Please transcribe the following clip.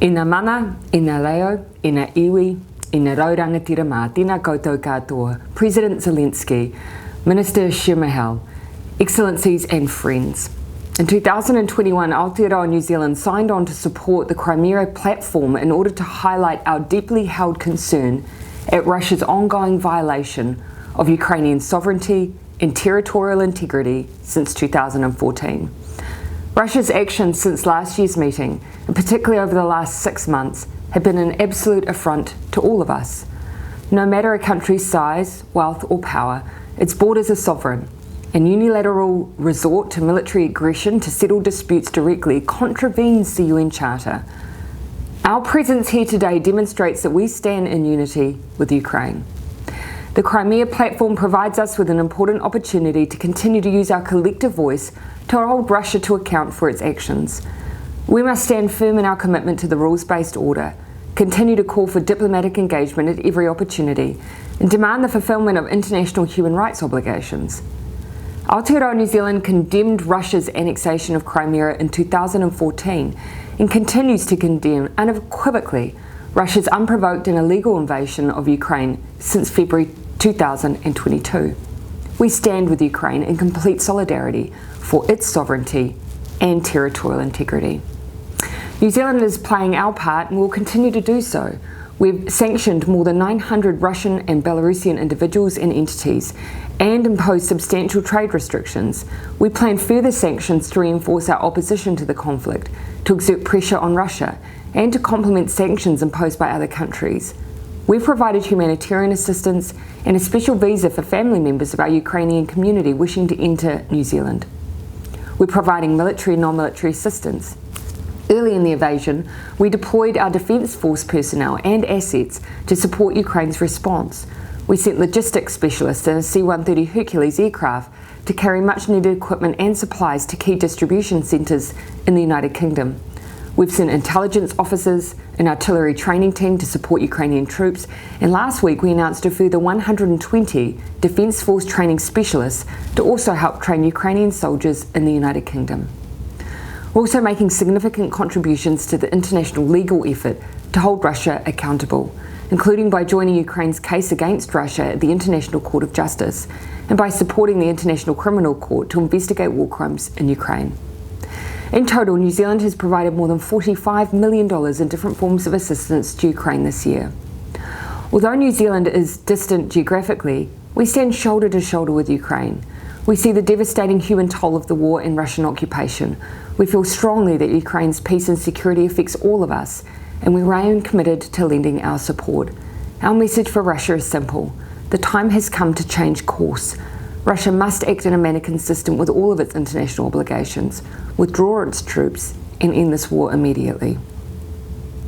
Ina mana, ina leo, ina iwi, ina raurangatira mā, tēnā koutou katoa, President Zelensky, Minister Shimahel, Excellencies and friends. In 2021, Aotearoa New Zealand signed on to support the Crimean platform in order to highlight our deeply held concern at Russia's ongoing violation of Ukrainian sovereignty and territorial integrity since 2014. Russia's actions since last year's meeting, and particularly over the last 6 months, have been an absolute affront to all of us. No matter a country's size, wealth or power, its borders are sovereign, and unilateral resort to military aggression to settle disputes directly contravenes the UN Charter. Our presence here today demonstrates that we stand in unity with Ukraine. The Crimea platform provides us with an important opportunity to continue to use our collective voice to hold Russia to account for its actions. We must stand firm in our commitment to the rules-based order, continue to call for diplomatic engagement at every opportunity, and demand the fulfilment of international human rights obligations. Aotearoa New Zealand condemned Russia's annexation of Crimea in 2014 and continues to condemn unequivocally Russia's unprovoked and illegal invasion of Ukraine since February 2022. We stand with Ukraine in complete solidarity for its sovereignty and territorial integrity. New Zealand is playing our part and will continue to do so. We've sanctioned more than 900 Russian and Belarusian individuals and entities and imposed substantial trade restrictions. We plan further sanctions to reinforce our opposition to the conflict, to exert pressure on Russia, and to complement sanctions imposed by other countries. We've provided humanitarian assistance and a special visa for family members of our Ukrainian community wishing to enter New Zealand. We're providing military and non-military assistance. Early in the invasion, we deployed our Defence Force personnel and assets to support Ukraine's response. We sent logistics specialists in a C-130 Hercules aircraft to carry much-needed equipment and supplies to key distribution centres in the United Kingdom. We've sent intelligence officers and artillery training team to support Ukrainian troops, and last week we announced a further 120 Defence Force training specialists to also help train Ukrainian soldiers in the United Kingdom. We're also making significant contributions to the international legal effort to hold Russia accountable, including by joining Ukraine's case against Russia at the International Court of Justice and by supporting the International Criminal Court to investigate war crimes in Ukraine. In total, New Zealand has provided more than $45 million in different forms of assistance to Ukraine this year. Although New Zealand is distant geographically, we stand shoulder to shoulder with Ukraine. We see the devastating human toll of the war and Russian occupation. We feel strongly that Ukraine's peace and security affects all of us, and we remain committed to lending our support. Our message for Russia is simple. The time has come to change course. Russia must act in a manner consistent with all of its international obligations, withdraw its troops, and end this war immediately.